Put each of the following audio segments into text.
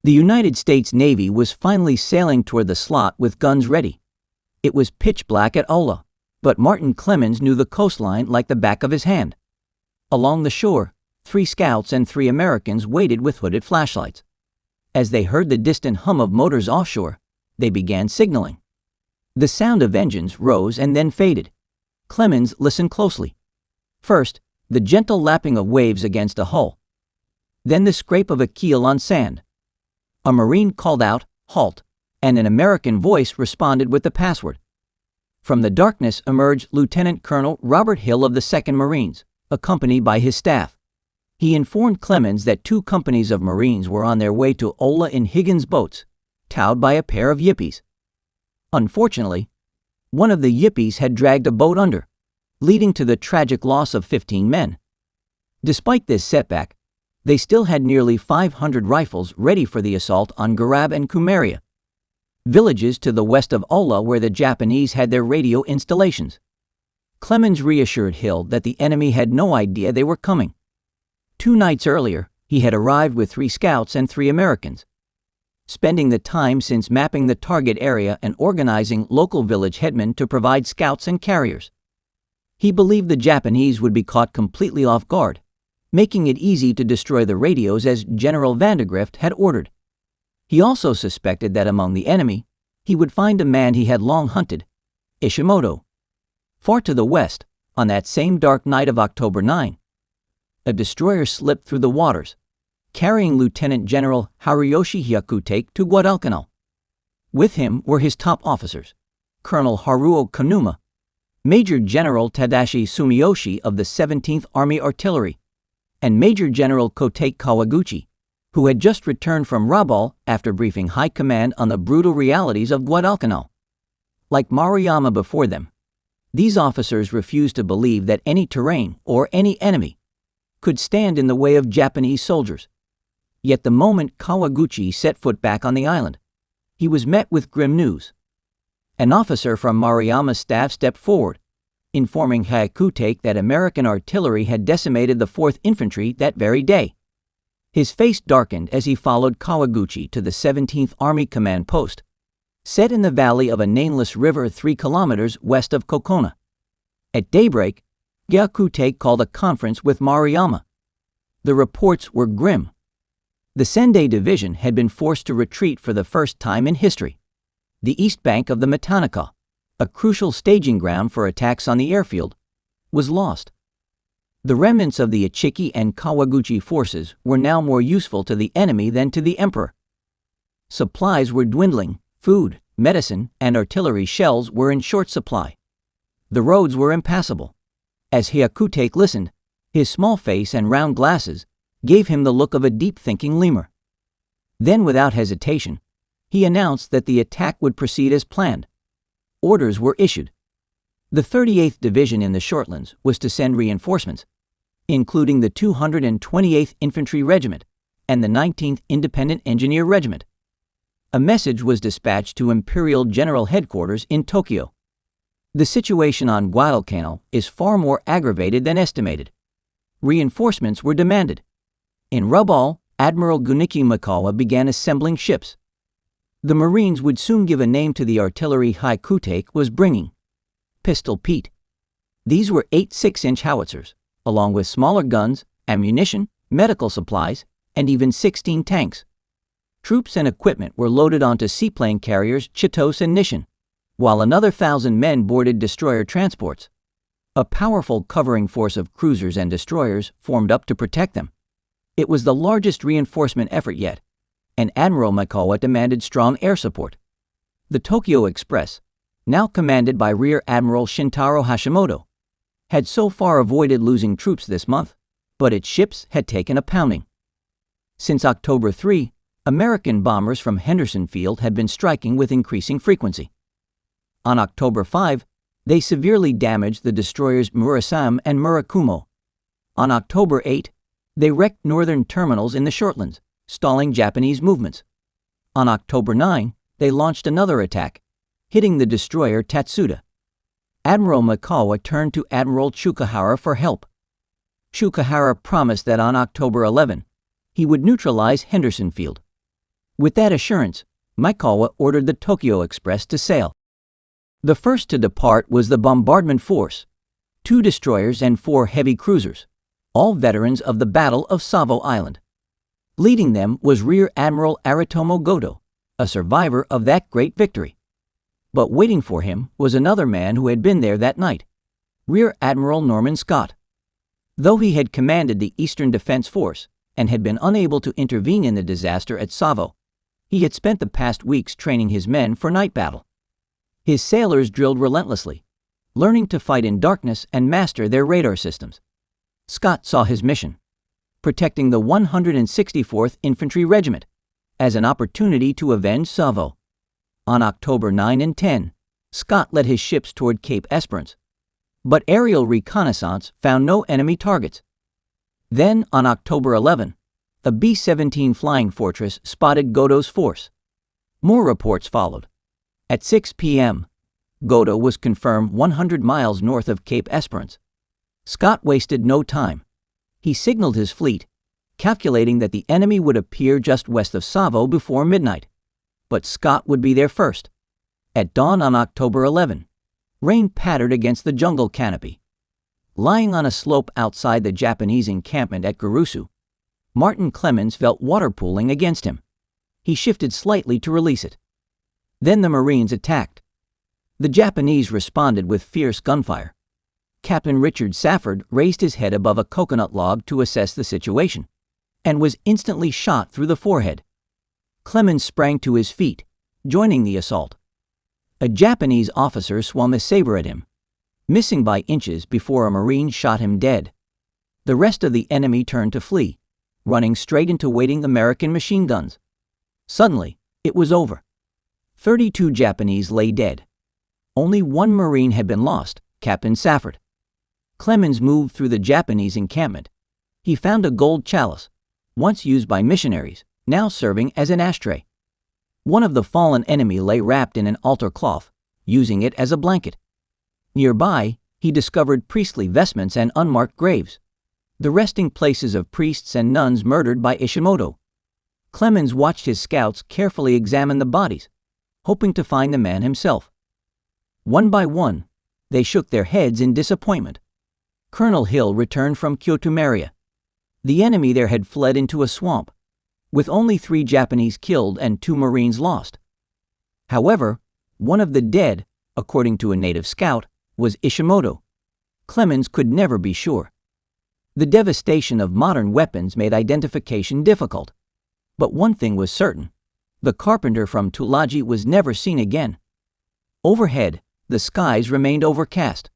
The United States Navy was finally sailing toward the slot with guns ready. It was pitch black at Ola, but Martin Clemens knew the coastline like the back of his hand. Along the shore, 3 scouts and 3 Americans waited with hooded flashlights. As they heard the distant hum of motors offshore, they began signaling. The sound of engines rose and then faded. Clemens listened closely. First, the gentle lapping of waves against a hull. Then the scrape of a keel on sand. A Marine called out, "Halt," and an American voice responded with the password. From the darkness emerged Lieutenant Colonel Robert Hill of the 2nd Marines, accompanied by his staff. He informed Clemens that 2 companies of Marines were on their way to Ola in Higgins boats, towed by a pair of Yippies. Unfortunately, one of the Yippies had dragged a boat under, leading to the tragic loss of 15 men. Despite this setback, they still had nearly 500 rifles ready for the assault on Garab and Kumeria, villages to the west of Ola where the Japanese had their radio installations. Clemens reassured Hill that the enemy had no idea they were coming. 2 nights earlier, he had arrived with 3 scouts and 3 Americans, spending the time since mapping the target area and organizing local village headmen to provide scouts and carriers. He believed the Japanese would be caught completely off guard, making it easy to destroy the radios as General Vandegrift had ordered. He also suspected that among the enemy, he would find a man he had long hunted, Ishimoto. Far to the west, on that same dark night of October 9, a destroyer slipped through the waters, carrying Lieutenant General Haruyoshi Hyakutake to Guadalcanal. With him were his top officers, Colonel Haruo Kanuma, Major General Tadashi Sumiyoshi of the 17th Army Artillery, and Major General Kotake Kawaguchi, who had just returned from Rabaul after briefing high command on the brutal realities of Guadalcanal. Like Maruyama before them, these officers refused to believe that any terrain or any enemy could stand in the way of Japanese soldiers. Yet the moment Kawaguchi set foot back on the island, he was met with grim news. An officer from Maruyama's staff stepped forward, informing Hyakutake that American artillery had decimated the 4th Infantry that very day. His face darkened as he followed Kawaguchi to the 17th Army Command Post, set in the valley of a nameless river 3 kilometers west of Kokona. At daybreak, Hyakutake called a conference with Maruyama. The reports were grim. The Sendai Division had been forced to retreat for the first time in history. The east bank of the Matanaka, a crucial staging ground for attacks on the airfield, was lost. The remnants of the Ichiki and Kawaguchi forces were now more useful to the enemy than to the emperor. Supplies were dwindling, food, medicine, and artillery shells were in short supply. The roads were impassable. As Hyakutake listened, his small face and round glasses gave him the look of a deep-thinking lemur. Then, without hesitation, he announced that the attack would proceed as planned. Orders were issued. The 38th Division in the Shortlands was to send reinforcements, including the 228th Infantry Regiment and the 19th Independent Engineer Regiment. A message was dispatched to Imperial General Headquarters in Tokyo. The situation on Guadalcanal is far more aggravated than estimated. Reinforcements were demanded. In Rabaul, Admiral Guniki Mikawa began assembling ships. The Marines would soon give a name to the artillery Hyakutake was bringing: Pistol Pete. These were 8 6-inch howitzers, along with smaller guns, ammunition, medical supplies, and even 16 tanks. Troops and equipment were loaded onto seaplane carriers Chitos and Nishin, while another 1,000 men boarded destroyer transports. A powerful covering force of cruisers and destroyers formed up to protect them. It was the largest reinforcement effort yet, and Admiral Mikawa demanded strong air support. The Tokyo Express, now commanded by Rear Admiral Shintaro Hashimoto, had so far avoided losing troops this month, but its ships had taken a pounding. Since October 3, American bombers from Henderson Field had been striking with increasing frequency. On October 5, they severely damaged the destroyers Murasame and Murakumo. On October 8, they wrecked northern terminals in the Shortlands, stalling Japanese movements. On October 9, they launched another attack, hitting the destroyer Tatsuda. Admiral Mikawa turned to Admiral Chukahara for help. Chukahara promised that on October 11, he would neutralize Henderson Field. With that assurance, Maekawa ordered the Tokyo Express to sail. The first to depart was the bombardment force, 2 destroyers and 4 heavy cruisers, all veterans of the Battle of Savo Island. Leading them was Rear Admiral Aritomo Goto, a survivor of that great victory. But waiting for him was another man who had been there that night, Rear Admiral Norman Scott. Though he had commanded the Eastern Defense Force and had been unable to intervene in the disaster at Savo, he had spent the past weeks training his men for night battle. His sailors drilled relentlessly, learning to fight in darkness and master their radar systems. Scott saw his mission, protecting the 164th Infantry Regiment, as an opportunity to avenge Savo. On October 9 and 10, Scott led his ships toward Cape Esperance, but aerial reconnaissance found no enemy targets. Then, on October 11, a B-17 Flying Fortress spotted Goto's force. More reports followed. At 6 p.m., Goto was confirmed 100 miles north of Cape Esperance. Scott wasted no time. He signaled his fleet, calculating that the enemy would appear just west of Savo before midnight. But Scott would be there first. At dawn on October 11, rain pattered against the jungle canopy. Lying on a slope outside the Japanese encampment at Gurusu, Martin Clemens felt water pooling against him. He shifted slightly to release it. Then the Marines attacked. The Japanese responded with fierce gunfire. Captain Richard Safford raised his head above a coconut log to assess the situation, and was instantly shot through the forehead. Clemens sprang to his feet, joining the assault. A Japanese officer swung a saber at him, missing by inches before a Marine shot him dead. The rest of the enemy turned to flee, running straight into waiting American machine guns. Suddenly, it was over. 32 Japanese lay dead. Only 1 Marine had been lost, Captain Safford. Clemens moved through the Japanese encampment. He found a gold chalice, once used by missionaries, now serving as an ashtray. One of the fallen enemy lay wrapped in an altar cloth, using it as a blanket. Nearby, he discovered priestly vestments and unmarked graves, the resting places of priests and nuns murdered by Ishimoto. Clemens watched his scouts carefully examine the bodies, hoping to find the man himself. One by one, they shook their heads in disappointment. Colonel Hill returned from Kyotomaria. The enemy there had fled into a swamp, with only 3 Japanese killed and 2 Marines lost. However, one of the dead, according to a native scout, was Ishimoto. Clemens could never be sure. The devastation of modern weapons made identification difficult. But one thing was certain: the carpenter from Tulagi was never seen again. Overhead, the skies remained overcast.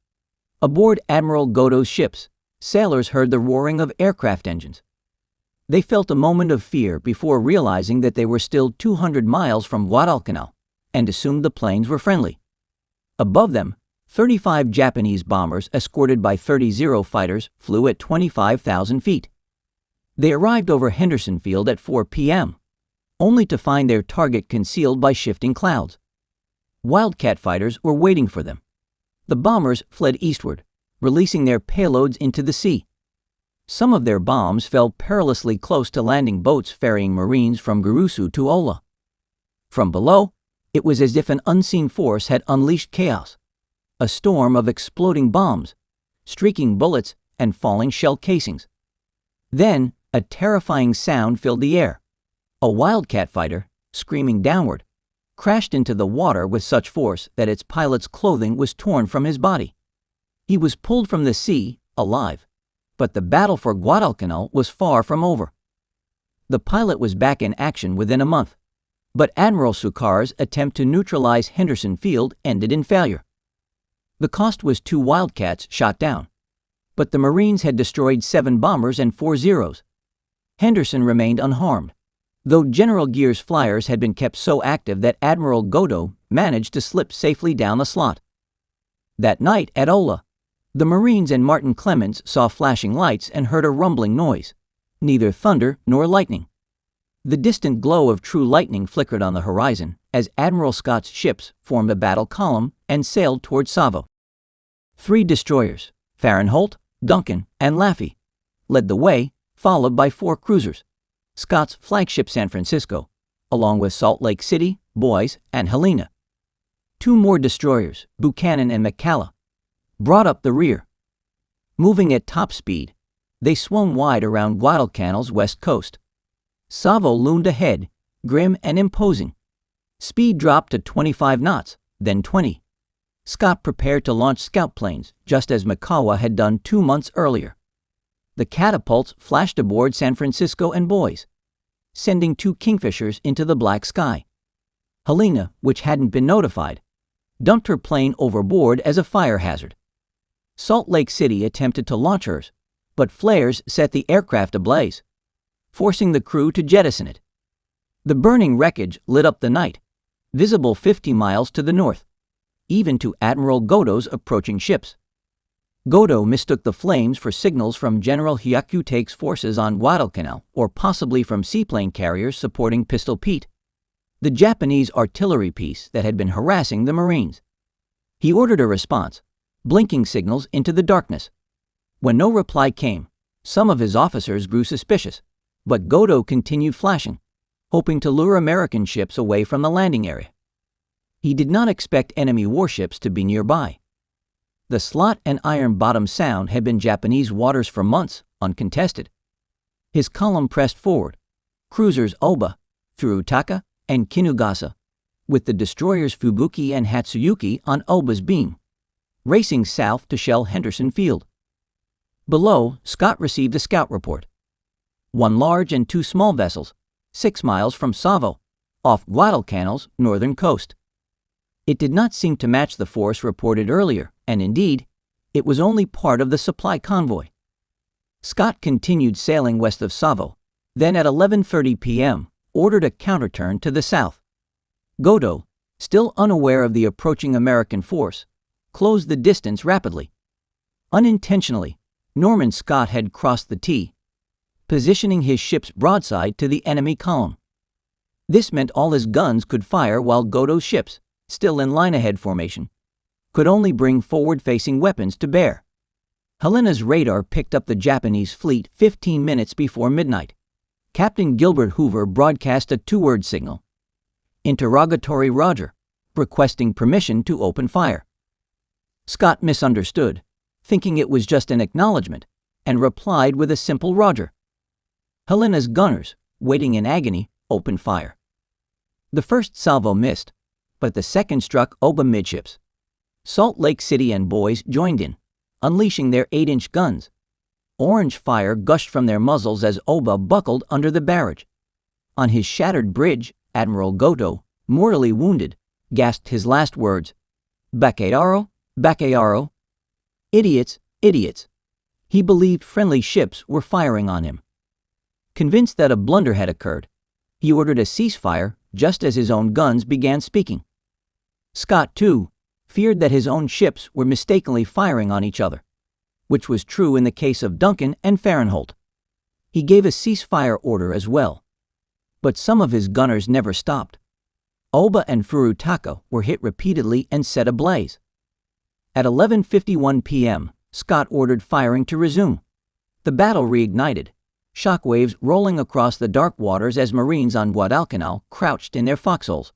Aboard Admiral Goto's ships, sailors heard the roaring of aircraft engines. They felt a moment of fear before realizing that they were still 200 miles from Guadalcanal, and assumed the planes were friendly. Above them, 35 Japanese bombers escorted by 30 Zero fighters flew at 25,000 feet. They arrived over Henderson Field at 4 p.m., only to find their target concealed by shifting clouds. Wildcat fighters were waiting for them. The bombers fled eastward, releasing their payloads into the sea. Some of their bombs fell perilously close to landing boats ferrying Marines from Gurusu to Ola. From below, it was as if an unseen force had unleashed chaos. A storm of exploding bombs, streaking bullets, and falling shell casings. Then, a terrifying sound filled the air. A Wildcat fighter, screaming downward, crashed into the water with such force that its pilot's clothing was torn from his body. He was pulled from the sea, alive, but the battle for Guadalcanal was far from over. The pilot was back in action within a month, but Admiral Sukar's attempt to neutralize Henderson Field ended in failure. The cost was 2 Wildcats shot down, but the Marines had destroyed 7 bombers and 4 Zeros. Henderson remained unharmed, though General Gear's flyers had been kept so active that Admiral Goto managed to slip safely down the slot. That night at Ola, the Marines and Martin Clemens saw flashing lights and heard a rumbling noise, neither thunder nor lightning. The distant glow of true lightning flickered on the horizon as Admiral Scott's ships formed a battle column and sailed toward Savo. 3 destroyers, Fahrenholt, Duncan, and Laffey, led the way, followed by 4 cruisers. Scott's flagship San Francisco, along with Salt Lake City, Boise, and Helena. 2 more destroyers, Buchanan and McCalla, brought up the rear. Moving at top speed, they swung wide around Guadalcanal's west coast. Savo loomed ahead, grim and imposing. Speed dropped to 25 knots, then 20. Scott prepared to launch scout planes, just as Mikawa had done 2 months earlier. The catapults flashed aboard San Francisco and Boise, sending 2 Kingfishers into the black sky. Helena, which hadn't been notified, dumped her plane overboard as a fire hazard. Salt Lake City attempted to launch hers, but flares set the aircraft ablaze, forcing the crew to jettison it. The burning wreckage lit up the night, visible 50 miles to the north, even to Admiral Goto's approaching ships. Goto mistook the flames for signals from General Hyakute's forces on Guadalcanal, or possibly from seaplane carriers supporting Pistol Pete, the Japanese artillery piece that had been harassing the Marines. He ordered a response, blinking signals into the darkness. When no reply came, some of his officers grew suspicious, but Goto continued flashing, hoping to lure American ships away from the landing area. He did not expect enemy warships to be nearby. The Slot and Iron Bottom Sound had been Japanese waters for months, uncontested. His column pressed forward, cruisers Oba, Furutaka, and Kinugasa, with the destroyers Fubuki and Hatsuyuki on Oba's beam, racing south to shell Henderson Field. Below, Scott received a scout report. 1 large and 2 small vessels, 6 miles from Savo, off Guadalcanal's northern coast. It did not seem to match the force reported earlier, and indeed, it was only part of the supply convoy. Scott continued sailing west of Savo, then at 11:30 p.m., ordered a counterturn to the south. Goto, still unaware of the approaching American force, closed the distance rapidly. Unintentionally, Norman Scott had crossed the T, positioning his ship's broadside to the enemy column. This meant all his guns could fire while Goto's ships, still in line-ahead formation, could only bring forward-facing weapons to bear. Helena's radar picked up the Japanese fleet 15 minutes before midnight. Captain Gilbert Hoover broadcast a 2-word signal, "Interrogatory Roger," requesting permission to open fire. Scott misunderstood, thinking it was just an acknowledgement, and replied with a simple Roger. Helena's gunners, waiting in agony, opened fire. The first salvo missed, but the second struck Oba midships. Salt Lake City and Boise joined in, unleashing their 8-inch guns. Orange fire gushed from their muzzles as Oba buckled under the barrage. On his shattered bridge, Admiral Goto, mortally wounded, gasped his last words, "Bakearo, Bakearo." Idiots, idiots. He believed friendly ships were firing on him. Convinced that a blunder had occurred, he ordered a ceasefire just as his own guns began speaking. Scott, too, feared that his own ships were mistakenly firing on each other, which was true in the case of Duncan and Fahrenholt. He gave a ceasefire order as well. But some of his gunners never stopped. Oba and Furutaka were hit repeatedly and set ablaze. At 11:51 p.m., Scott ordered firing to resume. The battle reignited, shockwaves rolling across the dark waters as Marines on Guadalcanal crouched in their foxholes,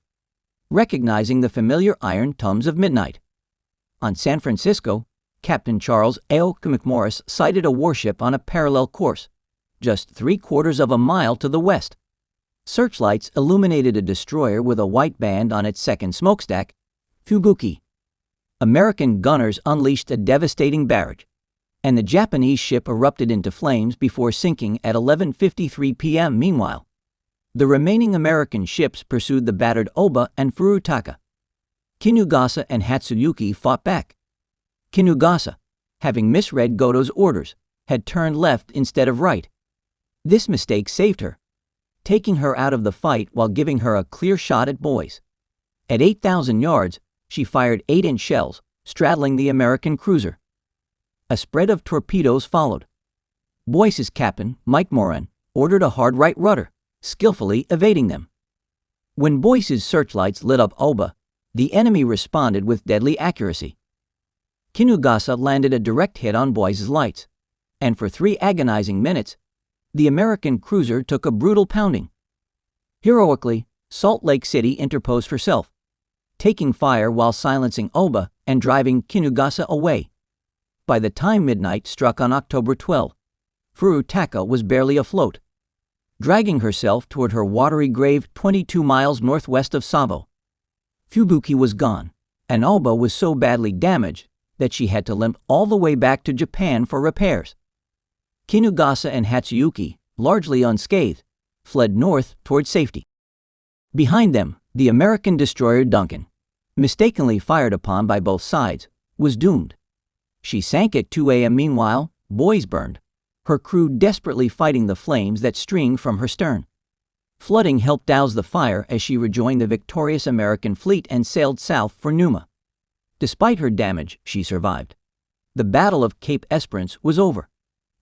recognizing the familiar iron tums of midnight. On San Francisco, Captain Charles A.O. McMorris sighted a warship on a parallel course, just 3/4 of a mile to the west. Searchlights illuminated a destroyer with a white band on its second smokestack, Fubuki. American gunners unleashed a devastating barrage, and the Japanese ship erupted into flames before sinking at 11:53 p.m. Meanwhile, the remaining American ships pursued the battered Oba and Furutaka. Kinugasa and Hatsuyuki fought back. Kinugasa, having misread Goto's orders, had turned left instead of right. This mistake saved her, taking her out of the fight while giving her a clear shot at Boise. At 8,000 yards, she fired 8-inch shells, straddling the American cruiser. A spread of torpedoes followed. Boise's captain, Mike Moran, ordered a hard right rudder, skillfully evading them. When Boise's searchlights lit up Oba, the enemy responded with deadly accuracy. Kinugasa landed a direct hit on Boise's lights, and for 3 agonizing minutes, the American cruiser took a brutal pounding. Heroically, Salt Lake City interposed herself, taking fire while silencing Oba and driving Kinugasa away. By the time midnight struck on October 12, Furutaka was barely afloat, dragging herself toward her watery grave 22 miles northwest of Savo. Fubuki was gone, and Oba was so badly damaged that she had to limp all the way back to Japan for repairs. Kinugasa and Hatsuyuki, largely unscathed, fled north toward safety. Behind them, the American destroyer Duncan, mistakenly fired upon by both sides, was doomed. She sank at 2 a.m. Meanwhile, buoys burned, her crew desperately fighting the flames that streamed from her stern. Flooding helped douse the fire as she rejoined the victorious American fleet and sailed south for Numa. Despite her damage, she survived. The Battle of Cape Esperance was over.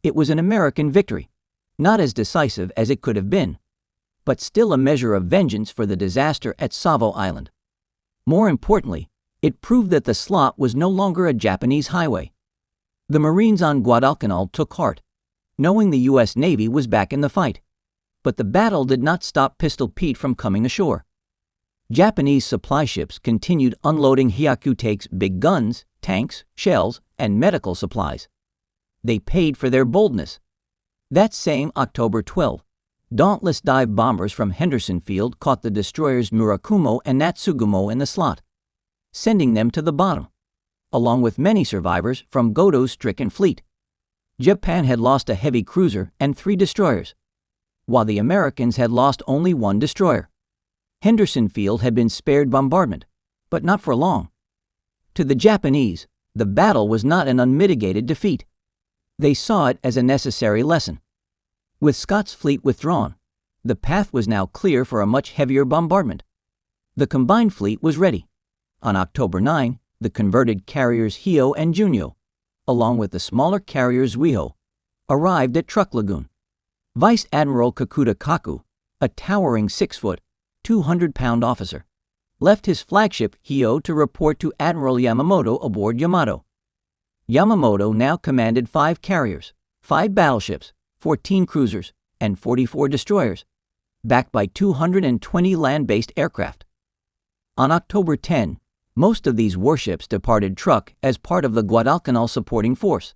It was an American victory, not as decisive as it could have been, but still a measure of vengeance for the disaster at Savo Island. More importantly, it proved that the slot was no longer a Japanese highway. The Marines on Guadalcanal took heart, knowing the U.S. Navy was back in the fight. But the battle did not stop Pistol Pete from coming ashore. Japanese supply ships continued unloading Hyakute's big guns, tanks, shells, and medical supplies. They paid for their boldness. That same October 12, dauntless dive bombers from Henderson Field caught the destroyers Murakumo and Natsugumo in the slot, sending them to the bottom, along with many survivors from Goto's stricken fleet. Japan had lost a heavy cruiser and 3 destroyers, while the Americans had lost only 1 destroyer. Henderson Field had been spared bombardment, but not for long. To the Japanese, the battle was not an unmitigated defeat. They saw it as a necessary lesson. With Scott's fleet withdrawn, the path was now clear for a much heavier bombardment. The combined fleet was ready. On October 9, the converted carriers Hio and Junyo, along with the smaller carrier Zuiho, arrived at Truck Lagoon. Vice Admiral Kakuta Kaku, a towering 6-foot, 200-pound officer, left his flagship Hio to report to Admiral Yamamoto aboard Yamato. Yamamoto now commanded 5 carriers, 5 battleships, 14 cruisers, and 44 destroyers, backed by 220 land-based aircraft. On October 10, most of these warships departed Truk as part of the Guadalcanal supporting force,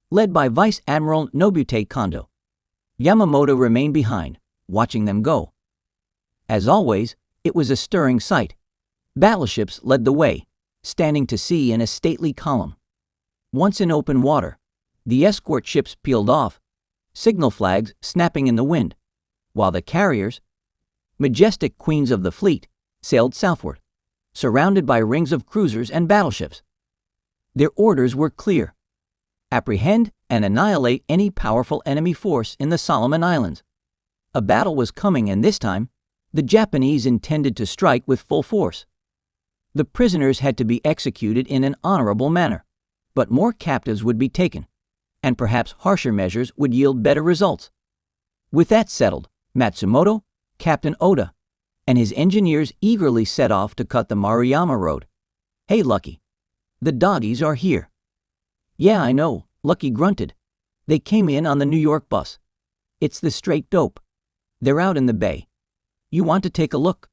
led by Vice Admiral Nobute Kondo. Yamamoto remained behind, watching them go. As always, it was a stirring sight. Battleships led the way, standing to sea in a stately column. Once in open water, the escort ships peeled off, signal flags snapping in the wind, while the carriers, majestic queens of the fleet, sailed southward, surrounded by rings of cruisers and battleships. Their orders were clear: apprehend and annihilate any powerful enemy force in the Solomon Islands. A battle was coming, and this time, the Japanese intended to strike with full force. The prisoners had to be executed in an honorable manner, but more captives would be taken, and perhaps harsher measures would yield better results. With that settled, Matsumoto, Captain Oda, and his engineers eagerly set off to cut the Maruyama Road. "Hey, Lucky, the doggies are here." "Yeah, I know," Lucky grunted. "They came in on the New York bus. It's the straight dope. They're out in the bay. You want to take a look?"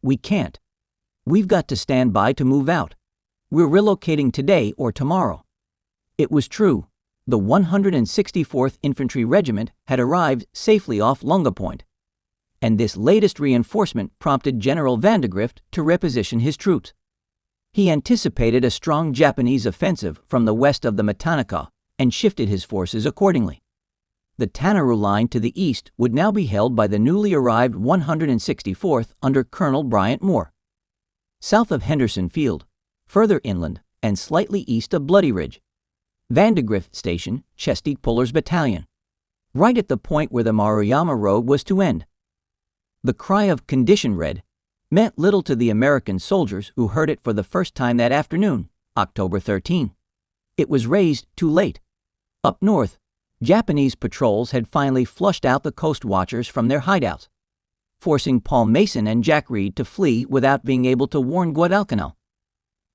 "We can't. We've got to stand by to move out. We're relocating today or tomorrow." It was true. The 164th Infantry Regiment had arrived safely off Lunga Point, and this latest reinforcement prompted General Vandegrift to reposition his troops. He anticipated a strong Japanese offensive from the west of the Matanaka and shifted his forces accordingly. The Tanaru line to the east would now be held by the newly arrived 164th under Colonel Bryant Moore. South of Henderson Field, further inland, and slightly east of Bloody Ridge, Vandegrift Station, Chesty Puller's battalion, right at the point where the Maruyama Road was to end. The cry of "Condition Red" meant little to the American soldiers who heard it for the first time that afternoon, October 13. It was raised too late. Up north, Japanese patrols had finally flushed out the coast watchers from their hideouts, forcing Paul Mason and Jack Reed to flee without being able to warn Guadalcanal.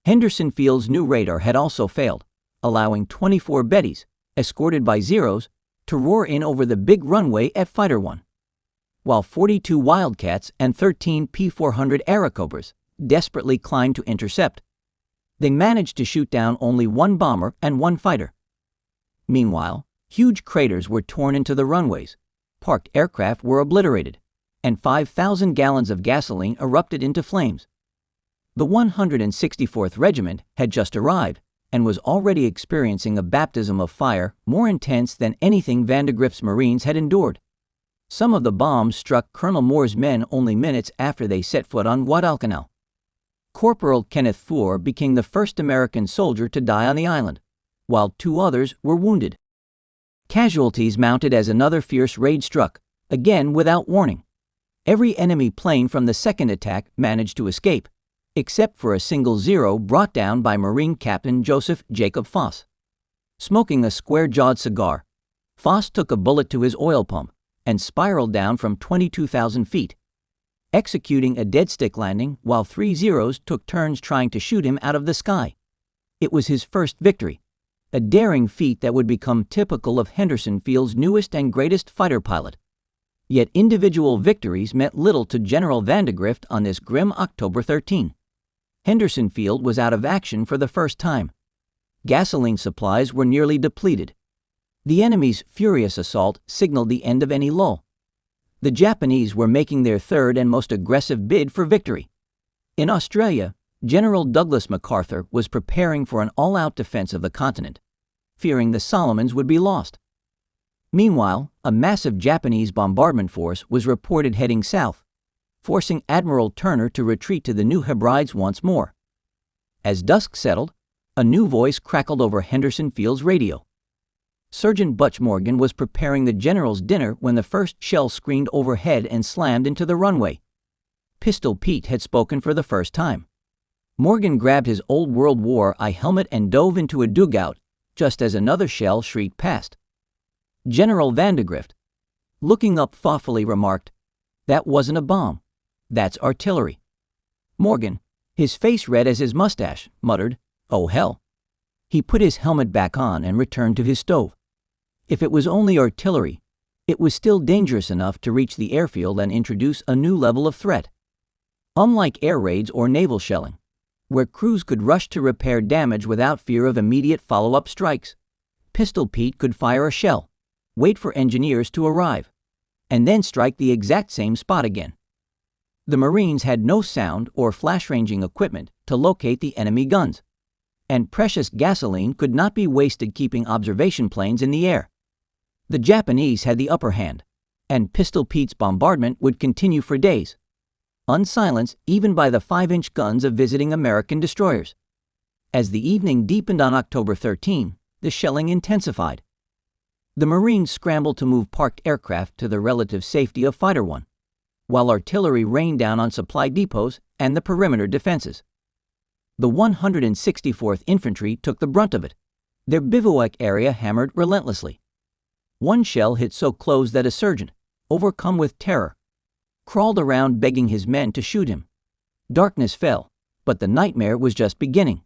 Henderson Field's new radar had also failed, allowing 24 Bettys, escorted by Zeros, to roar in over the big runway at Fighter 1. while 42 Wildcats and 13 P-400 Airacobras desperately climbed to intercept. They managed to shoot down only one bomber and one fighter. Meanwhile, huge craters were torn into the runways, parked aircraft were obliterated, and 5,000 gallons of gasoline erupted into flames. The 164th Regiment had just arrived and was already experiencing a baptism of fire more intense than anything Vandegrift's Marines had endured. Some of the bombs struck Colonel Moore's men only minutes after they set foot on Guadalcanal. Corporal Kenneth Four became the first American soldier to die on the island, while 2 others were wounded. Casualties mounted as another fierce raid struck, again without warning. Every enemy plane from the second attack managed to escape, except for a single Zero brought down by Marine Captain Joseph Jacob Foss. Smoking a square-jawed cigar, Foss took a bullet to his oil pump and spiraled down from 22,000 feet, executing a dead-stick landing while 3 Zeros took turns trying to shoot him out of the sky. It was his first victory, a daring feat that would become typical of Henderson Field's newest and greatest fighter pilot. Yet individual victories meant little to General Vandegrift on this grim October 13. Henderson Field was out of action for the first time. Gasoline supplies were nearly depleted. The enemy's furious assault signaled the end of any lull. The Japanese were making their third and most aggressive bid for victory. In Australia, General Douglas MacArthur was preparing for an all-out defense of the continent, fearing the Solomons would be lost. Meanwhile, a massive Japanese bombardment force was reported heading south, forcing Admiral Turner to retreat to the New Hebrides once more. As dusk settled, a new voice crackled over Henderson Field's radio. Sergeant Butch Morgan was preparing the general's dinner when the first shell screamed overhead and slammed into the runway. Pistol Pete had spoken for the first time. Morgan grabbed his old World War I helmet and dove into a dugout just as another shell shrieked past. General Vandegrift, looking up thoughtfully, remarked, "That wasn't a bomb. That's artillery." Morgan, his face red as his mustache, muttered, "Oh hell." He put his helmet back on and returned to his stove. If it was only artillery, it was still dangerous enough to reach the airfield and introduce a new level of threat. Unlike air raids or naval shelling, where crews could rush to repair damage without fear of immediate follow-up strikes, Pistol Pete could fire a shell, wait for engineers to arrive, and then strike the exact same spot again. The Marines had no sound or flash-ranging equipment to locate the enemy guns, and precious gasoline could not be wasted keeping observation planes in the air. The Japanese had the upper hand, and Pistol Pete's bombardment would continue for days, unsilenced even by the 5-inch guns of visiting American destroyers. As the evening deepened on October 13, the shelling intensified. The Marines scrambled to move parked aircraft to the relative safety of Fighter One, while artillery rained down on supply depots and the perimeter defenses. The 164th Infantry took the brunt of it, their bivouac area hammered relentlessly. One shell hit so close that a sergeant, overcome with terror, crawled around begging his men to shoot him. Darkness fell, but the nightmare was just beginning.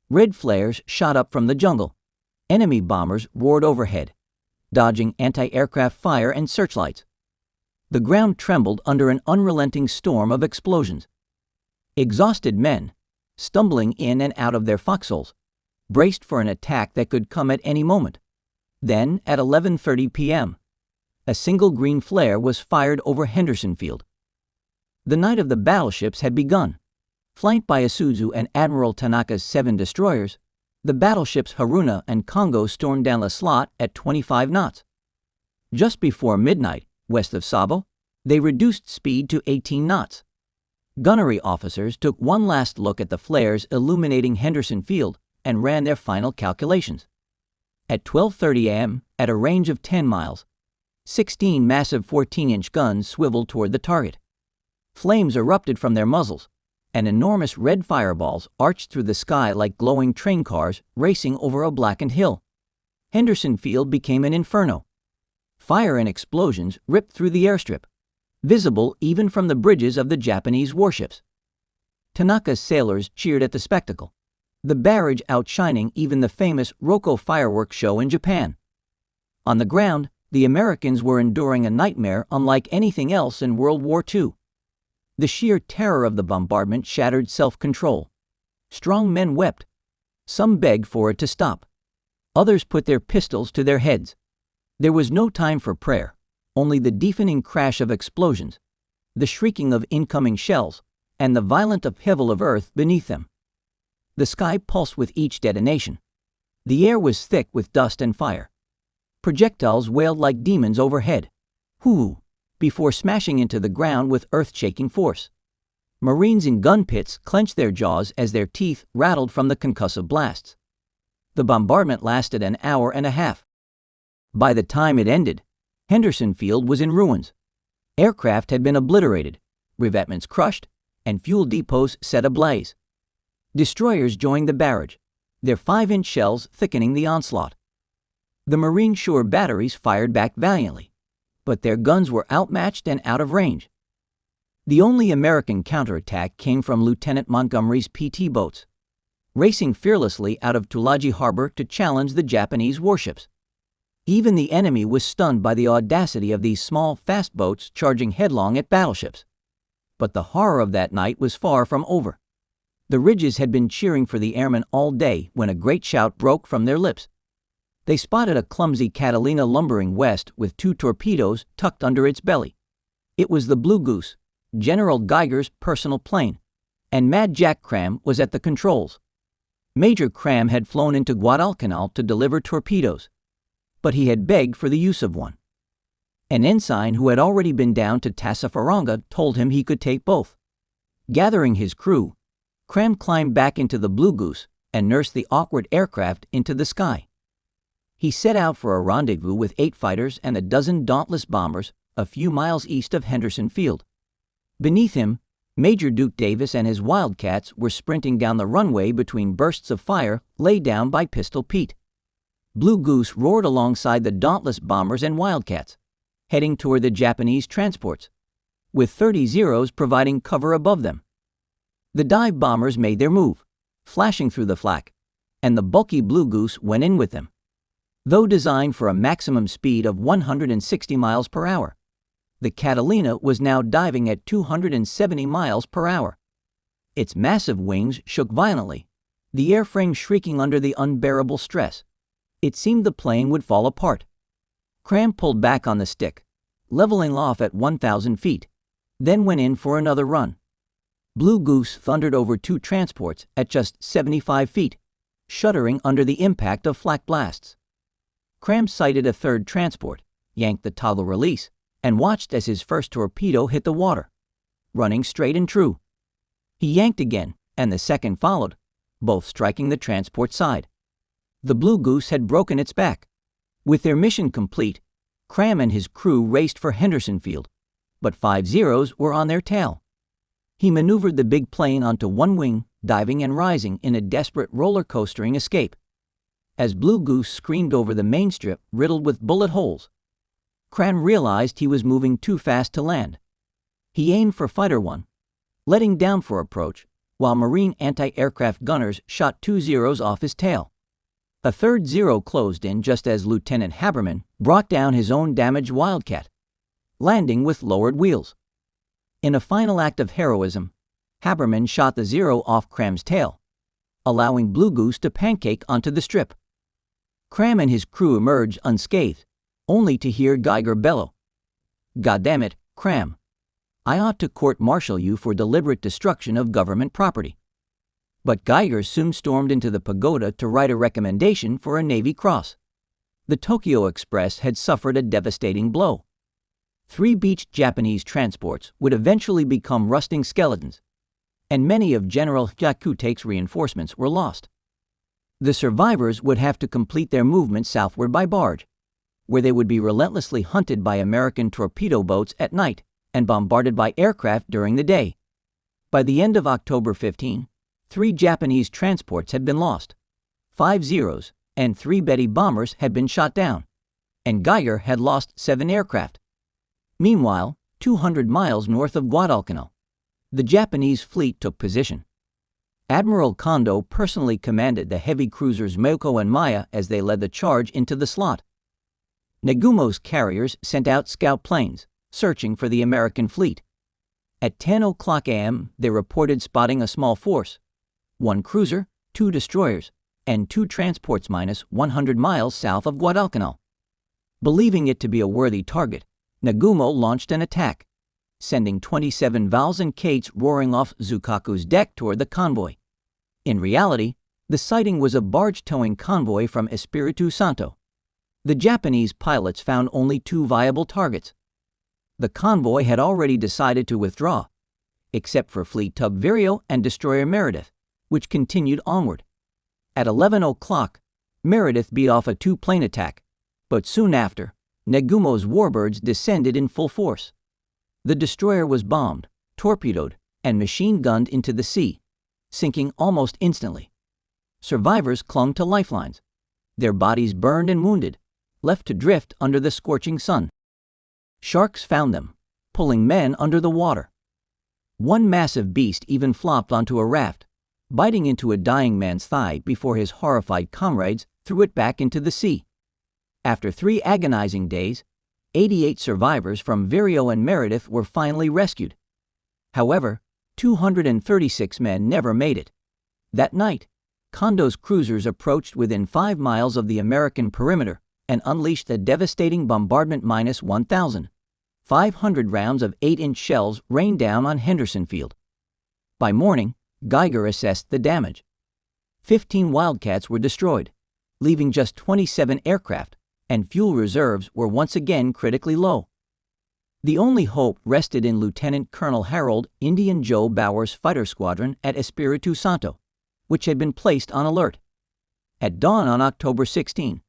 Red flares shot up from the jungle. Enemy bombers roared overhead, dodging anti-aircraft fire and searchlights. The ground trembled under an unrelenting storm of explosions. Exhausted men, stumbling in and out of their foxholes, braced for an attack that could come at any moment. Then, at 11:30 p.m., a single green flare was fired over Henderson Field. The night of the battleships had begun. Flanked by Isuzu and Admiral Tanaka's 7 destroyers, the battleships Haruna and Congo stormed down the slot at 25 knots. Just before midnight, west of Savo, they reduced speed to 18 knots. Gunnery officers took one last look at the flares illuminating Henderson Field and ran their final calculations. At 12:30 a.m., at a range of 10 miles, 16 massive 14-inch guns swiveled toward the target. Flames erupted from their muzzles, and enormous red fireballs arched through the sky like glowing train cars racing over a blackened hill. Henderson Field became an inferno. Fire and explosions ripped through the airstrip, visible even from the bridges of the Japanese warships. Tanaka's sailors cheered at the spectacle, the barrage outshining even the famous Roko fireworks show in Japan. On the ground, The Americans were enduring a nightmare unlike anything else in World War II. The sheer terror of the bombardment shattered self-control. Strong men wept. Some begged for it to stop. Others put their pistols to their heads. There was no time for prayer, only the deafening crash of explosions, the shrieking of incoming shells, and the violent upheaval of earth beneath them. The sky pulsed with each detonation. The air was thick with dust and fire. Projectiles wailed like demons overhead, hoo, before smashing into the ground with earth-shaking force. Marines in gun pits clenched their jaws as their teeth rattled from the concussive blasts. The bombardment lasted an hour and a half. By the time it ended, Henderson Field was in ruins. Aircraft had been obliterated, revetments crushed, and fuel depots set ablaze. Destroyers joined the barrage, their 5-inch shells thickening the onslaught. The Marine shore batteries fired back valiantly, but their guns were outmatched and out of range. The only American counterattack came from Lieutenant Montgomery's PT boats, racing fearlessly out of Tulagi Harbor to challenge the Japanese warships. Even the enemy was stunned by the audacity of these small, fast boats charging headlong at battleships. But the horror of that night was far from over. The Ridges had been cheering for the airmen all day when a great shout broke from their lips. They spotted a clumsy Catalina lumbering west with 2 torpedoes tucked under its belly. It was the Blue Goose, General Geiger's personal plane, and Mad Jack Cram was at the controls. Major Cram had flown into Guadalcanal to deliver torpedoes, but he had begged for the use of one. An ensign who had already been down to Tassafaronga told him he could take both. Gathering his crew, Cram climbed back into the Blue Goose and nursed the awkward aircraft into the sky. He set out for a rendezvous with 8 fighters and a dozen Dauntless bombers a few miles east of Henderson Field. Beneath him, Major Duke Davis and his Wildcats were sprinting down the runway between bursts of fire laid down by Pistol Pete. Blue Goose roared alongside the Dauntless bombers and Wildcats, heading toward the Japanese transports, with 30 Zeros providing cover above them. The dive bombers made their move, flashing through the flak, and the bulky Blue Goose went in with them. Though designed for a maximum speed of 160 miles per hour, the Catalina was now diving at 270 miles per hour. Its massive wings shook violently, the airframe shrieking under the unbearable stress. It seemed the plane would fall apart. Cram pulled back on the stick, leveling off at 1,000 feet, then went in for another run. Blue Goose thundered over 2 transports at just 75 feet, shuddering under the impact of flak blasts. Cram sighted a 3rd transport, yanked the toggle release, and watched as his first torpedo hit the water, running straight and true. He yanked again, and the second followed, both striking the transport side. The Blue Goose had broken its back. With their mission complete, Cram and his crew raced for Henderson Field, but 5 Zeros were on their tail. He maneuvered the big plane onto one wing, diving and rising in a desperate roller-coastering escape. As Blue Goose screamed over the main strip riddled with bullet holes, Cram realized he was moving too fast to land. He aimed for Fighter 1, letting down for approach, while Marine anti-aircraft gunners shot 2 Zeros off his tail. A 3rd Zero closed in just as Lieutenant Haberman brought down his own damaged Wildcat, landing with lowered wheels. In a final act of heroism, Haberman shot the Zero off Cram's tail, allowing Blue Goose to pancake onto the strip. Cram and his crew emerged unscathed, only to hear Geiger bellow, "Goddamn it, Cram. I ought to court-martial you for deliberate destruction of government property." But Geiger soon stormed into the pagoda to write a recommendation for a Navy Cross. The Tokyo Express had suffered a devastating blow. 3 beached Japanese transports would eventually become rusting skeletons, and many of General Hyakute's reinforcements were lost. The survivors would have to complete their movement southward by barge, where they would be relentlessly hunted by American torpedo boats at night and bombarded by aircraft during the day. By the end of October 15, 3 Japanese transports had been lost, 5 Zeros and 3 Betty bombers had been shot down, and Geiger had lost 7 aircraft. Meanwhile, 200 miles north of Guadalcanal, the Japanese fleet took position. Admiral Kondo personally commanded the heavy cruisers Meiko and Maya as they led the charge into the slot. Nagumo's carriers sent out scout planes, searching for the American fleet. At 10:00 a.m., they reported spotting a small force, 1 cruiser, 2 destroyers, and 2 transports -100 miles south of Guadalcanal. Believing it to be a worthy target, Nagumo launched an attack, sending 27 valves and Kates roaring off Zukaku's deck toward the convoy. In reality, the sighting was a barge towing convoy from Espiritu Santo. The Japanese pilots found only 2 viable targets. The convoy had already decided to withdraw, except for fleet tug Vireo and destroyer Meredith, which continued onward. At 11:00, Meredith beat off a 2-plane attack, but soon after, Nagumo's warbirds descended in full force. The destroyer was bombed, torpedoed, and machine-gunned into the sea, sinking almost instantly. Survivors clung to lifelines, their bodies burned and wounded, left to drift under the scorching sun. Sharks found them, pulling men under the water. One massive beast even flopped onto a raft, biting into a dying man's thigh before his horrified comrades threw it back into the sea. After 3 agonizing days, 88 survivors from Vireo and Meredith were finally rescued. However, 236 men never made it. That night, Kondo's cruisers approached within 5 miles of the American perimeter and unleashed a devastating bombardment -1,000. 500 rounds of 8-inch shells rained down on Henderson Field. By morning, Geiger assessed the damage. 15 Wildcats were destroyed, leaving just 27 aircraft, and fuel reserves were once again critically low. The only hope rested in Lieutenant Colonel Harold Indian Joe Bauer's fighter squadron at Espiritu Santo, which had been placed on alert. At dawn on October 16,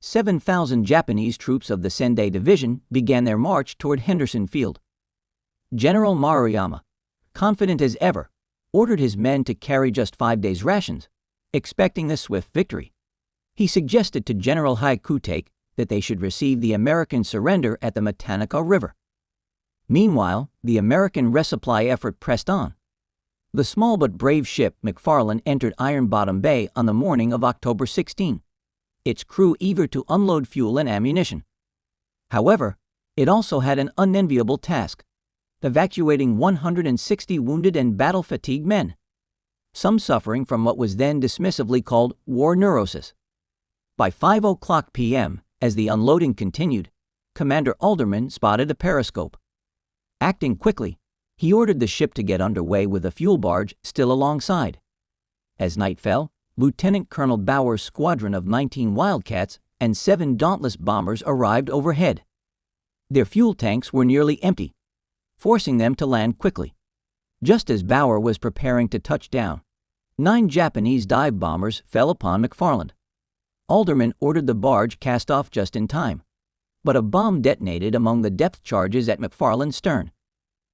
7,000 Japanese troops of the Sendai Division began their march toward Henderson Field. General Maruyama, confident as ever, ordered his men to carry just 5 days' rations, expecting a swift victory. He suggested to General Hyakutake that they should receive the American surrender at the Matanaka River. Meanwhile, the American resupply effort pressed on. The small but brave ship McFarland entered Iron Bottom Bay on the morning of October 16, its crew eager to unload fuel and ammunition. However, it also had an unenviable task, evacuating 160 wounded and battle-fatigued men, some suffering from what was then dismissively called war neurosis. By 5:00 p.m., as the unloading continued, Commander Alderman spotted a periscope. Acting quickly, he ordered the ship to get underway with a fuel barge still alongside. As night fell, Lieutenant Colonel Bauer's squadron of 19 Wildcats and 7 Dauntless bombers arrived overhead. Their fuel tanks were nearly empty, forcing them to land quickly. Just as Bauer was preparing to touch down, 9 Japanese dive bombers fell upon McFarland. Alderman ordered the barge cast off just in time, but a bomb detonated among the depth charges at McFarland's stern,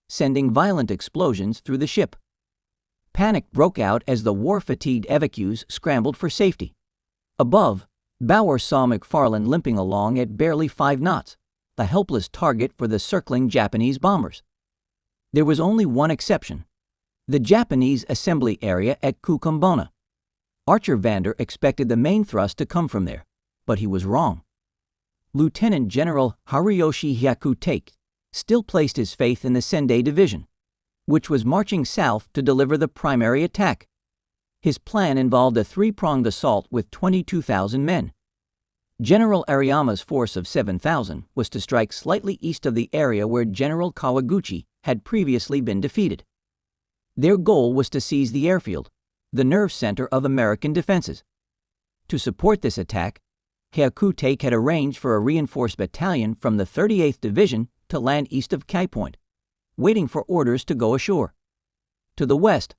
sending violent explosions through the ship. Panic broke out as the war-fatigued evacuees scrambled for safety. Above, Bauer saw McFarland limping along at barely 5 knots, a helpless target for the circling Japanese bombers. There was only one exception: the Japanese assembly area at Kukumbona. Archer Vander expected the main thrust to come from there, but he was wrong. Lieutenant General Hariyoshi Hyakutake still placed his faith in the Sendai Division, which was marching south to deliver the primary attack. His plan involved a 3-pronged assault with 22,000 men. General Ariyama's force of 7,000 was to strike slightly east of the area where General Kawaguchi had previously been defeated. Their goal was to seize the airfield, the nerve center of American defenses. To support this attack, Hyakutake had arranged for a reinforced battalion from the 38th Division to land east of Kai Point, waiting for orders to go ashore. To the west,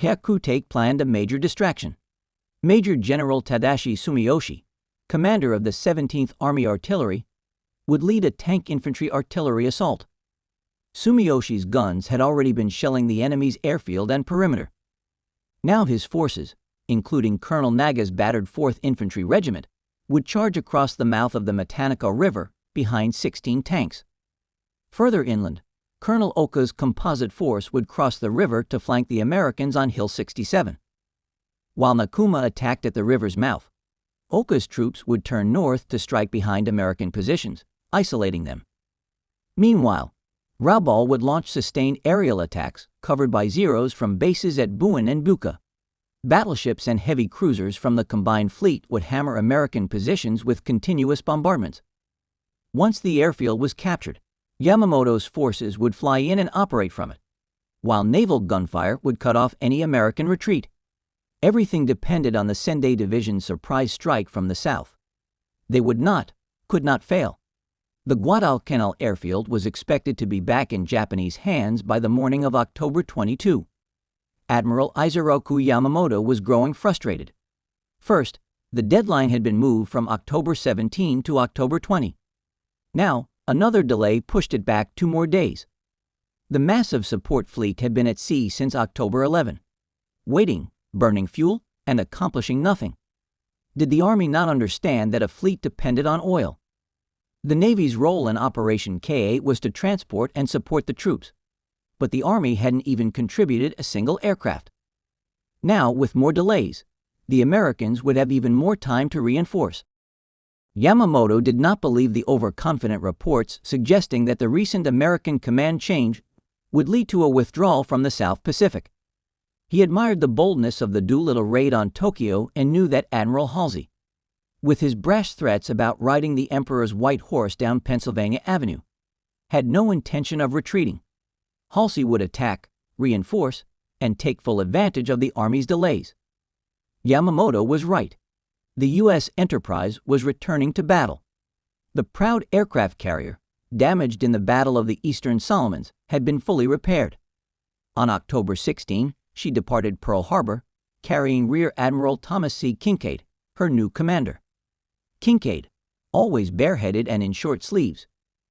Hyakutake planned a major distraction. Major General Tadashi Sumiyoshi, commander of the 17th Army Artillery, would lead a tank infantry artillery assault. Sumiyoshi's guns had already been shelling the enemy's airfield and perimeter. Now his forces, including Colonel Naga's battered 4th Infantry Regiment, would charge across the mouth of the Matanaka River behind 16 tanks. Further inland, Colonel Oka's composite force would cross the river to flank the Americans on Hill 67. While Nakuma attacked at the river's mouth, Oka's troops would turn north to strike behind American positions, isolating them. Meanwhile, Rabaul would launch sustained aerial attacks covered by Zeros from bases at Buin and Buka. Battleships and heavy cruisers from the combined fleet would hammer American positions with continuous bombardments. Once the airfield was captured, Yamamoto's forces would fly in and operate from it, while naval gunfire would cut off any American retreat. Everything depended on the Sendai Division's surprise strike from the south. They could not fail. The Guadalcanal airfield was expected to be back in Japanese hands by the morning of October 22. Admiral Isoroku Yamamoto was growing frustrated. First, the deadline had been moved from October 17 to October 20. Now, another delay pushed it back 2 more days. The massive support fleet had been at sea since October 11, waiting, burning fuel, and accomplishing nothing. Did the Army not understand that a fleet depended on oil? The Navy's role in Operation K was to transport and support the troops, but the Army hadn't even contributed a single aircraft. Now, with more delays, the Americans would have even more time to reinforce. Yamamoto did not believe the overconfident reports suggesting that the recent American command change would lead to a withdrawal from the South Pacific. He admired the boldness of the Doolittle raid on Tokyo and knew that Admiral Halsey, with his brash threats about riding the Emperor's white horse down Pennsylvania Avenue, had no intention of retreating. Halsey would attack, reinforce, and take full advantage of the Army's delays. Yamamoto was right. The U.S. Enterprise was returning to battle. The proud aircraft carrier, damaged in the Battle of the Eastern Solomons, had been fully repaired. On October 16, she departed Pearl Harbor, carrying Rear Admiral Thomas C. Kinkaid, her new commander. Kinkaid, always bareheaded and in short sleeves,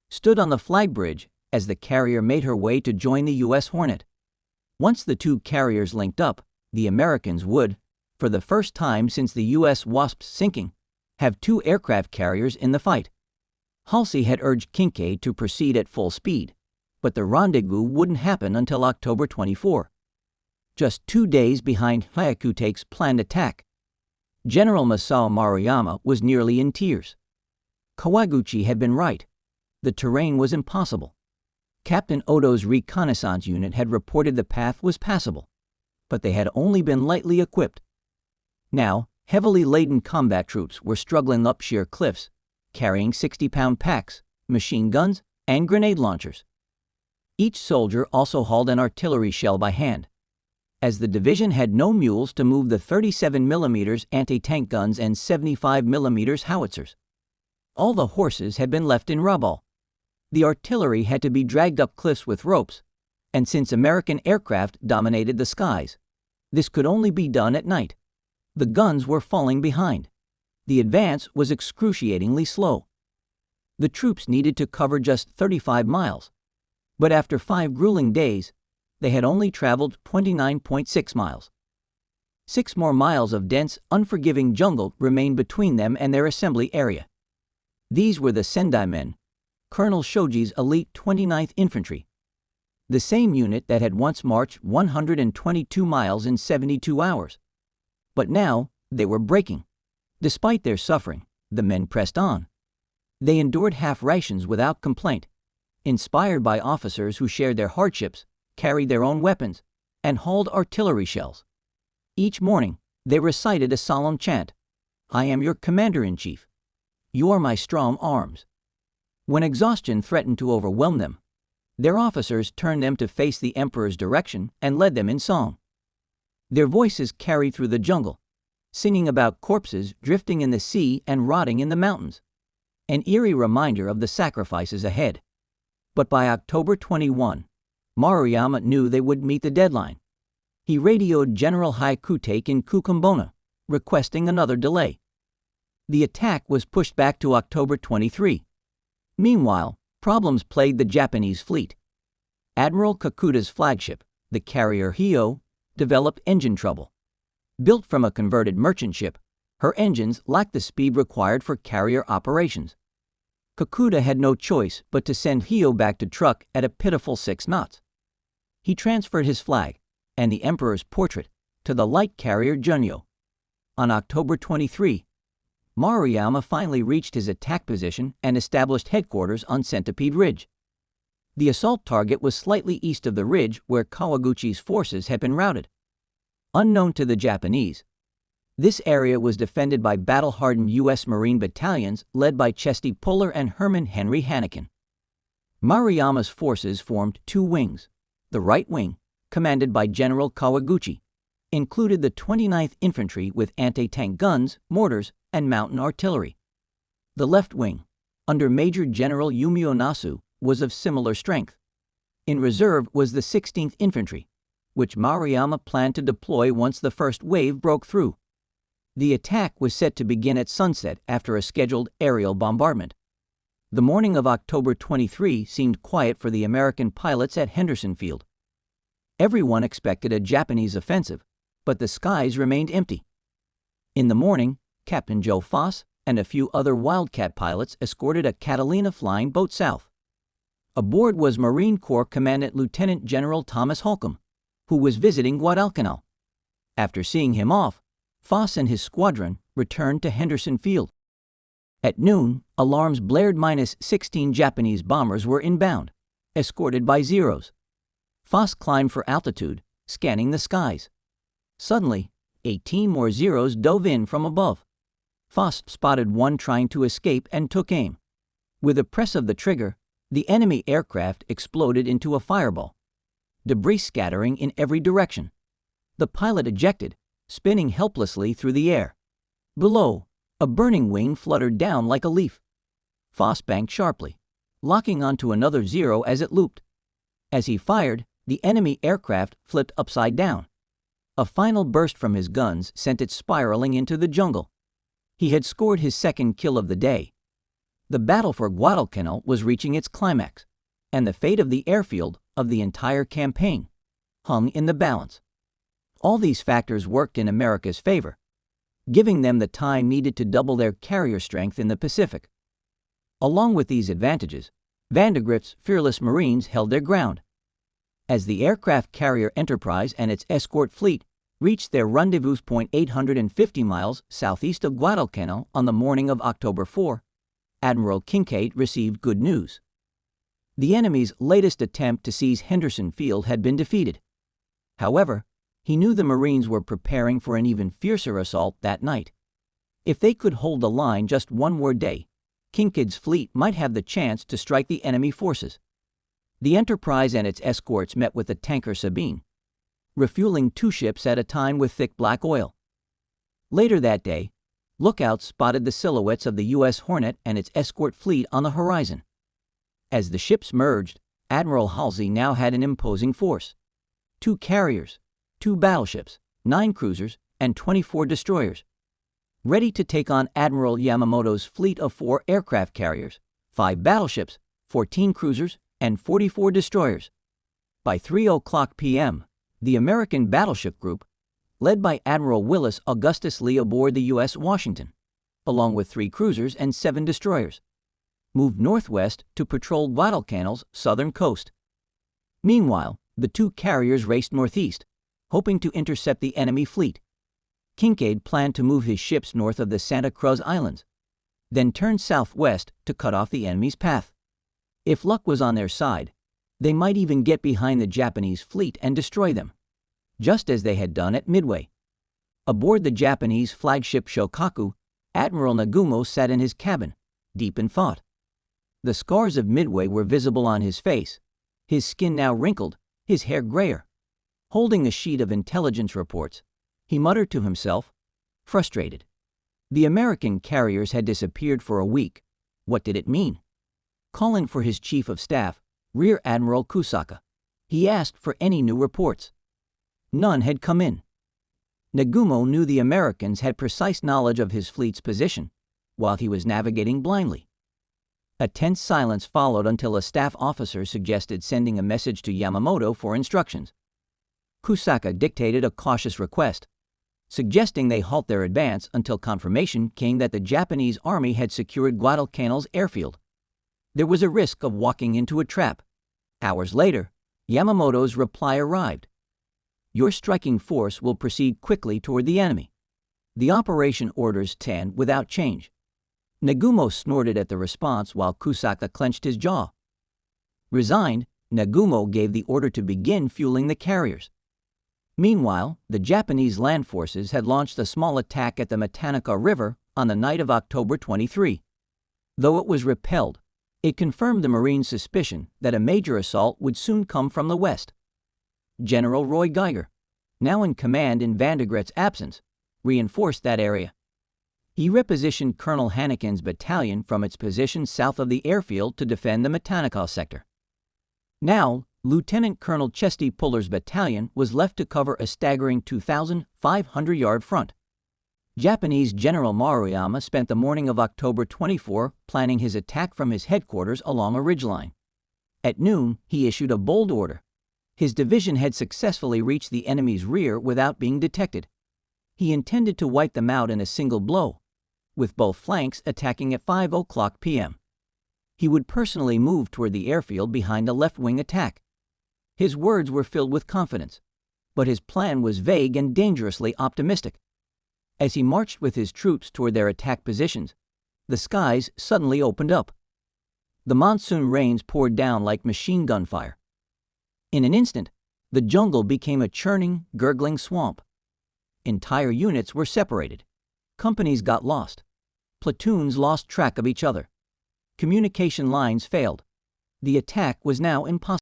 stood on the flag bridge as the carrier made her way to join the U.S. Hornet. Once the two carriers linked up, the Americans would, for the first time since the U.S. Wasp's sinking, have 2 aircraft carriers in the fight. Halsey had urged Kinkaid to proceed at full speed, but the rendezvous wouldn't happen until October 24, just 2 days behind Hyakute's planned attack. General Masao Maruyama was nearly in tears. Kawaguchi had been right. The terrain was impossible. Captain Odo's reconnaissance unit had reported the path was passable, but they had only been lightly equipped. Now, heavily laden combat troops were struggling up sheer cliffs, carrying 60-pound packs, machine guns, and grenade launchers. Each soldier also hauled an artillery shell by hand, as the division had no mules to move the 37mm anti-tank guns and 75mm howitzers. All the horses had been left in Rabaul. The artillery had to be dragged up cliffs with ropes, and since American aircraft dominated the skies, this could only be done at night. The guns were falling behind. The advance was excruciatingly slow. The troops needed to cover just 35 miles, but after 5 grueling days, they had only traveled 29.6 miles. 6 more miles of dense, unforgiving jungle remained between them and their assembly area. These were the Sendai men, Colonel Shoji's elite 29th Infantry, the same unit that had once marched 122 miles in 72 hours. But now they were breaking. Despite their suffering, the men pressed on. They endured half rations without complaint, inspired by officers who shared their hardships, carried their own weapons, and hauled artillery shells. Each morning, they recited a solemn chant, "I am your commander-in-chief. You are my strong arms." When exhaustion threatened to overwhelm them, their officers turned them to face the Emperor's direction and led them in song. Their voices carried through the jungle, singing about corpses drifting in the sea and rotting in the mountains, an eerie reminder of the sacrifices ahead. But by October 21, Maruyama knew they would meet the deadline. He radioed General Hyakutake in Kukumbona, requesting another delay. The attack was pushed back to October 23. Meanwhile, problems plagued the Japanese fleet. Admiral Kakuta's flagship, the carrier Hio, developed engine trouble. Built from a converted merchant ship, her engines lacked the speed required for carrier operations. Kakuta had no choice but to send Hio back to truck at a pitiful 6 knots. He transferred his flag and the Emperor's portrait to the light carrier Junyo. On October 23, Maruyama finally reached his attack position and established headquarters on Centipede Ridge. The assault target was slightly east of the ridge where Kawaguchi's forces had been routed. Unknown to the Japanese, this area was defended by battle-hardened U.S. Marine battalions led by Chesty Puller and Herman Henry Hannikin. Maruyama's forces formed two wings. The right wing, commanded by General Kawaguchi, included the 29th Infantry with anti-tank guns, mortars, and mountain artillery. The left wing, under Major General Yumio Nasu, was of similar strength. In reserve was the 16th Infantry, which Maruyama planned to deploy once the first wave broke through. The attack was set to begin at sunset after a scheduled aerial bombardment. The morning of October 23 seemed quiet for the American pilots at Henderson Field. Everyone expected a Japanese offensive, but the skies remained empty. In the morning, Captain Joe Foss and a few other Wildcat pilots escorted a Catalina flying boat south. Aboard was Marine Corps Commandant Lieutenant General Thomas Holcomb, who was visiting Guadalcanal. After seeing him off, Foss and his squadron returned to Henderson Field. At noon, alarms blared. -16 Japanese bombers were inbound, escorted by Zeros. Foss climbed for altitude, scanning the skies. Suddenly, 18 more Zeros dove in from above. Foss spotted one trying to escape and took aim. With a press of the trigger, the enemy aircraft exploded into a fireball, debris scattering in every direction. The pilot ejected, spinning helplessly through the air. Below, a burning wing fluttered down like a leaf. Foss banked sharply, locking onto another Zero as it looped. As he fired, the enemy aircraft flipped upside down. A final burst from his guns sent it spiraling into the jungle. He had scored his second kill of the day. The battle for Guadalcanal was reaching its climax, and the fate of the airfield of the entire campaign hung in the balance. All these factors worked in America's favor, giving them the time needed to double their carrier strength in the Pacific. Along with these advantages, Vandegrift's fearless Marines held their ground. As the aircraft carrier Enterprise and its escort fleet reached their rendezvous point 850 miles southeast of Guadalcanal on the morning of October 4, Admiral Kinkaid received good news. The enemy's latest attempt to seize Henderson Field had been defeated. However, he knew the Marines were preparing for an even fiercer assault that night. If they could hold the line just one more day, Kinkaid's fleet might have the chance to strike the enemy forces. The Enterprise and its escorts met with the tanker Sabine, refueling 2 ships at a time with thick black oil. Later that day, lookouts spotted the silhouettes of the U.S. Hornet and its escort fleet on the horizon. As the ships merged, Admiral Halsey now had an imposing force: 2 carriers, 2 battleships, 9 cruisers, and 24 destroyers, ready to take on Admiral Yamamoto's fleet of 4 aircraft carriers, 5 battleships, 14 cruisers, and 44 destroyers. By 3:00 p.m., the American battleship group, led by Admiral Willis Augustus Lee aboard the U.S. Washington, along with 3 cruisers and 7 destroyers, moved northwest to patrol Guadalcanal's southern coast. Meanwhile, the 2 carriers raced northeast, hoping to intercept the enemy fleet. Kinkaid planned to move his ships north of the Santa Cruz Islands, then turn southwest to cut off the enemy's path. If luck was on their side, they might even get behind the Japanese fleet and destroy them, just as they had done at Midway. Aboard the Japanese flagship Shokaku, Admiral Nagumo sat in his cabin, deep in thought. The scars of Midway were visible on his face, his skin now wrinkled, his hair grayer. Holding a sheet of intelligence reports, he muttered to himself, frustrated. The American carriers had disappeared for a week. What did it mean? Calling for his chief of staff, Rear Admiral Kusaka, he asked for any new reports. None had come in. Nagumo knew the Americans had precise knowledge of his fleet's position, while he was navigating blindly. A tense silence followed until a staff officer suggested sending a message to Yamamoto for instructions. Kusaka dictated a cautious request, suggesting they halt their advance until confirmation came that the Japanese army had secured Guadalcanal's airfield. There was a risk of walking into a trap. Hours later, Yamamoto's reply arrived. Your striking force will proceed quickly toward the enemy. The operation orders stand without change. Nagumo snorted at the response while Kusaka clenched his jaw. Resigned, Nagumo gave the order to begin fueling the carriers. Meanwhile, the Japanese land forces had launched a small attack at the Matanuca River on the night of October 23. Though it was repelled, it confirmed the Marines' suspicion that a major assault would soon come from the west. General Roy Geiger, now in command in Vandegrift's absence, reinforced that area. He repositioned Colonel Hannikin's battalion from its position south of the airfield to defend the Matanuca sector. Now, Lieutenant Colonel Chesty Puller's battalion was left to cover a staggering 2,500-yard front. Japanese General Maruyama spent the morning of October 24 planning his attack from his headquarters along a ridgeline. At noon, he issued a bold order. His division had successfully reached the enemy's rear without being detected. He intended to wipe them out in a single blow, with both flanks attacking at 5:00 p.m. He would personally move toward the airfield behind a left-wing attack. His words were filled with confidence, but his plan was vague and dangerously optimistic. As he marched with his troops toward their attack positions, the skies suddenly opened up. The monsoon rains poured down like machine gun fire. In an instant, the jungle became a churning, gurgling swamp. Entire units were separated. Companies got lost. Platoons lost track of each other. Communication lines failed. The attack was now impossible.